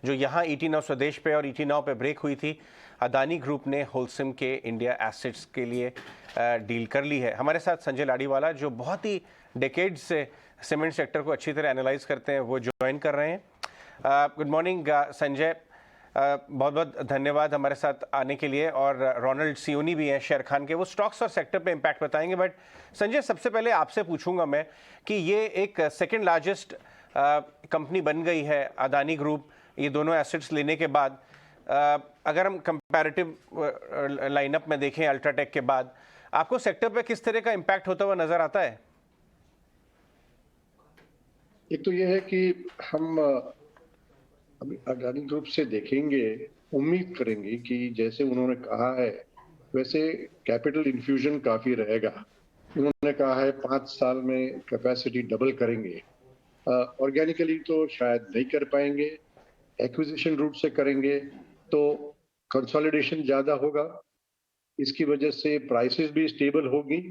जो यहाँ ET Now स्वदेश पे और ET Now पे ब्रेक हुई थी, अदानी ग्रुप ने होल्सिम के इंडिया एसेट्स के लिए डील कर ली है। हमारे साथ संजय लाड़ीवाला, जो बहुत ही डेकेड्स से सीमेंट सेक्टर को अच्छी तरह एनालाइज करते हैं, वो ज्वाइन कर रहे हैं। गुड मॉर्निंग संजय, बहुत बहुत धन्यवाद हमारे साथ आने के लिए। और रोनाल्ड सियोनी भी हैं शेर खान के, वो स्टॉक्स और सेक्टर पे इम्पैक्ट बताएंगे। बट संजय, सबसे पहले आपसे पूछूंगा मैं कि ये एक सेकंड लार्जेस्ट कंपनी बन गई है अदानी ग्रुप, ये दोनों एसेट्स लेने के बाद। अगर हम कंपैरेटिव लाइनअप में देखें अल्ट्राटेक के बाद, आपको सेक्टर पे किस तरह का इम्पैक्ट होता हुआ नजर आता है? एक तो ये है कि हम अभी अडानी ग्रुप से देखेंगे, उम्मीद करेंगे कि जैसे उन्होंने कहा है वैसे कैपिटल इन्फ्यूजन काफी रहेगा। उन्होंने कहा है 5 साल में कैपेसिटी डबल करेंगे। ऑर्गेनिकली तो शायद नहीं कर पाएंगे, एक्विजिशन रूट से करेंगे तो कंसोलिडेशन ज्यादा होगा, इसकी वजह से प्राइसेस भी स्टेबल होगी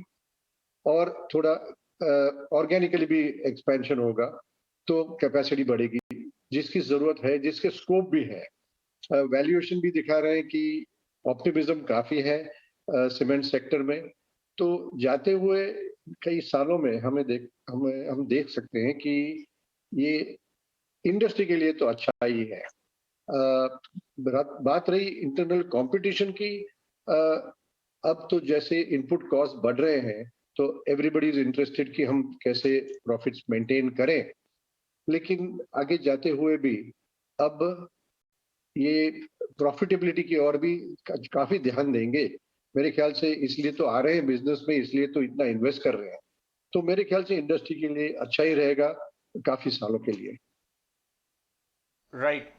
और थोड़ा ऑर्गेनिकली भी एक्सपेंशन होगा तो कैपेसिटी बढ़ेगी, जिसकी जरूरत है, जिसके स्कोप भी है। वैल्यूएशन भी दिखा रहे हैं कि ऑप्टिमिज्म काफी है सीमेंट सेक्टर में। तो जाते हुए कई सालों में हम देख सकते हैं कि ये इंडस्ट्री के लिए तो अच्छा ही है। बात रही इंटरनल कंपटीशन की, अब तो जैसे इनपुट कॉस्ट बढ़ रहे हैं तो एवरीबॉडी इज इंटरेस्टेड कि हम कैसे प्रॉफिट्स मेंटेन करें, लेकिन आगे जाते हुए भी अब ये प्रॉफिटेबिलिटी की ओर भी काफी ध्यान देंगे मेरे ख्याल से। इसलिए तो आ रहे हैं बिजनेस में, इसलिए तो इतना इन्वेस्ट कर रहे हैं। तो मेरे ख्याल से इंडस्ट्री के लिए अच्छा ही रहेगा काफी सालों के लिए। राइट।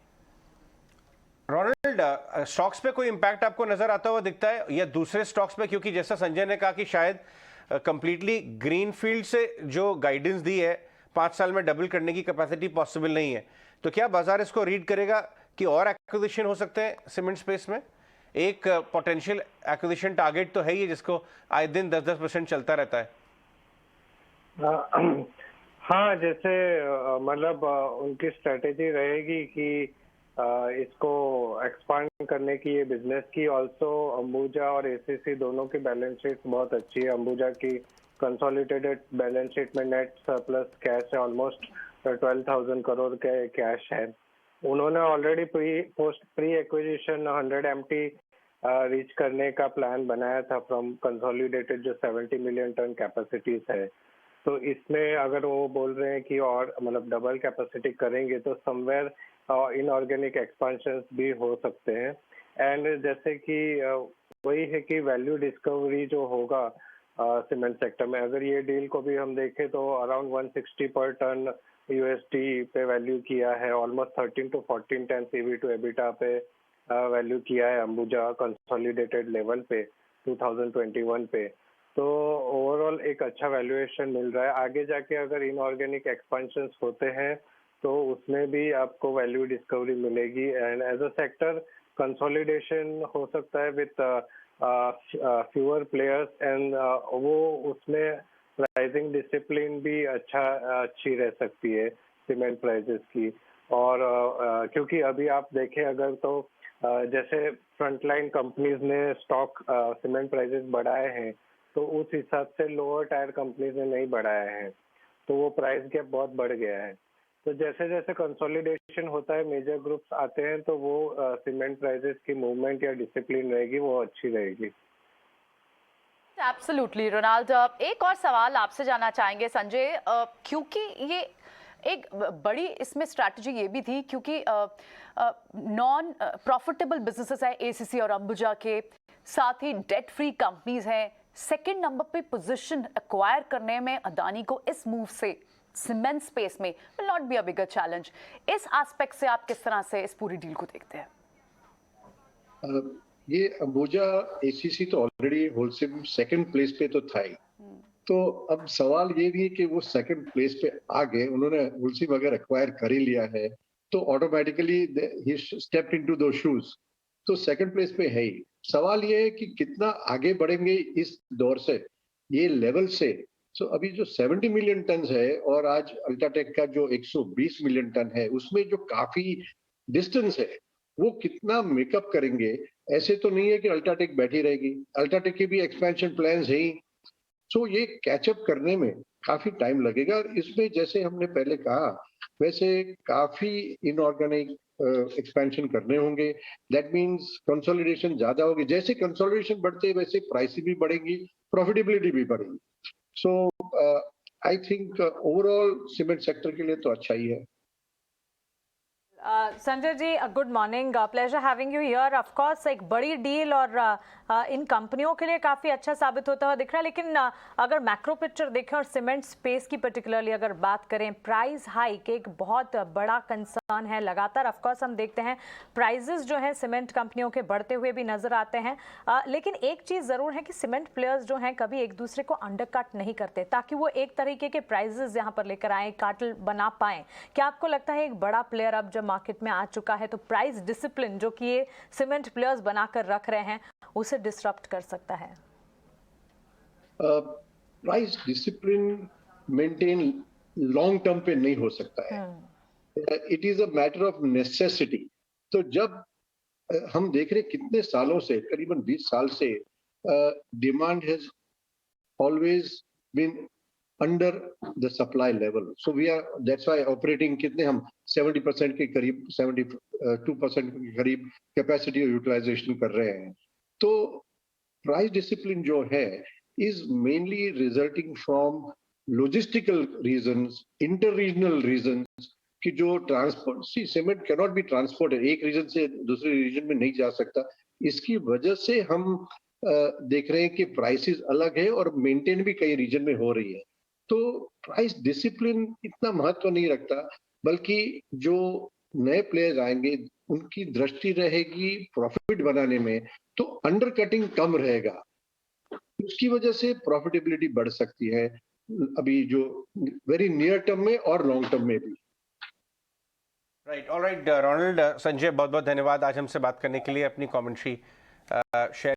रोनाल्ड, स्टॉक्स पे कोई इम्पैक्ट आपको नजर आता हुआ दिखता है या दूसरे स्टॉक्स पे? क्योंकि जैसा संजय ने कहा कि शायद कंप्लीटली ग्रीन फील्ड से जो गाइडेंस दी है 5 साल में डबल करने की कैपेसिटी पॉसिबल नहीं है, तो क्या बाजार इसको रीड करेगा कि और एक्विजिशन हो सकते हैं सीमेंट स्पेस में? एक पोटेंशियल एक्विजिशन टारगेट तो है ही, जिसको आए दिन 10-10% चलता रहता है। हाँ, जैसे मतलब उनकी स्ट्रेटेजी रहेगी कि इसको एक्सपांड करने की, ये बिजनेस की। ऑल्सो अंबुजा और एसीसी दोनों की बैलेंस शीट बहुत अच्छी है। अंबुजा की कंसोलिडेटेड बैलेंस शीट में नेट सरप्लस कैश है, ऑलमोस्ट 12,000 करोड़ के कैश है। उन्होंने already pre acquisition 100 MT reach करने का प्लान बनाया था फ्रॉम कंसोलिडेटेड जो 70 मिलियन टन कैपेसिटीज है। तो इसमें अगर वो बोल रहे हैं कि और मतलब डबल कैपेसिटी करेंगे तो समवेयर इनऑर्गेनिक एक्सपेंशंस भी हो सकते हैं। एंड जैसे कि वही है कि वैल्यू डिस्कवरी जो होगा सीमेंट सेक्टर में, अगर ये डील को भी हम देखें तो अराउंड 160 पर टन USD पे वैल्यू किया है, almost 13 to 14 times EV to EBITDA पे वैल्यू किया है अंबुजा कंसोलिडेटेड लेवल पे 2021 पे। तो ओवरऑल एक अच्छा वैल्यूएशन मिल रहा है। आगे जाके अगर इनऑर्गेनिक एक्सपेंशंस होते हैं तो उसमें भी आपको वैल्यू डिस्कवरी मिलेगी। And as a sector consolidation हो सकता है विथ फ्यूअर प्लेयर्स एंड वो उसमें प्राइसिंग डिसिप्लिन भी अच्छी रह सकती है सीमेंट प्राइसेस की। और क्योंकि अभी आप देखें अगर तो जैसे फ्रंटलाइन कंपनीज ने स्टॉक सीमेंट प्राइसेस बढ़ाए हैं तो उस हिसाब से लोअर टायर कंपनीज ने नहीं बढ़ाया है, तो वो प्राइस गैप बहुत बढ़ गया है। तो जैसे जैसे कंसोलिडेशन होता है, मेजर ग्रुप्स आते हैं, तो वो सीमेंट प्राइसेस की मूवमेंट या डिसिप्लिन रहेगी, वो अच्छी रहेगी। एब्सोल्युटली रोनाल्ड, एक और सवाल आपसे जानना चाहेंगे संजय, क्योंकि ये एक बड़ी इसमें स्ट्रैटेजी ये भी थी क्योंकि नॉन प्रॉफिटेबल बिजनेसेस है एसीसी और अंबुजा के, साथ ही डेट फ्री कंपनीज हैं। सेकंड नंबर पे पोजीशन एक्वायर करने में अदानी को इस मूव से सीमेंट स्पेस में will not be a bigger challenge. इस एस्पेक्ट से आप किस तरह से इस पूरी डील को देखते हैं? ये अंबुजा एसीसी तो ऑलरेडी होलसेल सेकंड प्लेस पे तो था ही, तो अब सवाल ये भी है कि वो सेकंड प्लेस पे आ गए, उन्होंने होलसेल अगर एक्वायर कर ही लिया है तो ऑटोमेटिकली ही स्टेप्ड इनटू दो शूज, तो सेकंड प्लेस पे है ही। सवाल ये है कि कितना आगे बढ़ेंगे इस दौर से, ये लेवल से। सो अभी जो 70 मिलियन टन है और आज अल्ट्राटेक का जो 120 मिलियन टन है, उसमें जो काफी डिस्टेंस है वो कितना मेकअप करेंगे। ऐसे तो नहीं है कि अल्ट्राटेक बैठी रहेगी, अल्ट्राटेक के भी एक्सपेंशन प्लान्स है ही। सो ये कैचअप करने में काफी टाइम लगेगा। और इसमें जैसे हमने पहले कहा वैसे काफी इनऑर्गेनिक एक्सपेंशन करने होंगे। दैट मीन्स कंसोलिडेशन ज्यादा होगी। जैसे कंसोलिडेशन बढ़ते वैसे प्राइस भी बढ़ेंगी, प्रॉफिटेबिलिटी भी बढ़ेगी। So I think overall cement sector के लिए तो अच्छा ही है। Sanjay ji, good morning, pleasure having you here. Of course एक बड़ी डील और इन कंपनियों के लिए काफ़ी अच्छा साबित होता हुआ दिख रहा है, लेकिन अगर मैक्रो पिक्चर देखें और सीमेंट स्पेस की पर्टिकुलरली अगर बात करें, प्राइस हाइक एक बहुत बड़ा कंसर्न है लगातार। ऑफ कोर्स हम देखते हैं प्राइजेस जो हैं सीमेंट कंपनियों के बढ़ते हुए भी नजर आते हैं, लेकिन एक चीज़ ज़रूर है कि सीमेंट प्लेयर्स जो हैं कभी एक दूसरे को अंडरकट नहीं करते ताकि वो एक तरीके के प्राइजेस यहाँ पर लेकर आए, कार्टेल बना पाएँ। क्या आपको लगता है एक बड़ा प्लेयर अब जब मार्केट में आ चुका है तो प्राइस डिसिप्लिन जो कि ये सीमेंट प्लेयर्स बनाकर रख रहे हैं उसे डिसरप्ट कर सकता है? Price discipline maintain long term पे नहीं हो सकता है। It is a matter of necessity. तो जब हम देख रहे कितने सालों से, करीबन 20 साल से demand has always been under the supply level. So we are that's why operating कितने हम 70% के करीब, 72% के करीब कैपेसिटी यूटिलाइजेशन कर रहे हैं। तो प्राइस डिसिप्लिन जो है is mainly resulting from logistical reasons, inter regional reasons, कि जो ट्रांसपोर्ट, सी cement can not be transported, एक रीजन से दूसरे रीजन में नहीं जा सकता। इसकी वजह से हम देख रहे हैं कि प्राइसेस अलग है और मेंटेन भी कई रीजन में हो रही है। तो प्राइस डिसिप्लिन इतना महत्व नहीं रखता, बल्कि जो नए प्लेयर्स आएंगे उनकी दृष्टि रहेगी प्रॉफिट बनाने में, तो अंडरकटिंग कम रहेगा, उसकी वजह से प्रॉफिटेबिलिटी बढ़ सकती है अभी जो वेरी नियर टर्म में और लॉन्ग टर्म में भी। Right, alright Ronald. संजय, बहुत बहुत धन्यवाद आज हमसे बात करने के लिए, अपनी कमेंट्री शेयर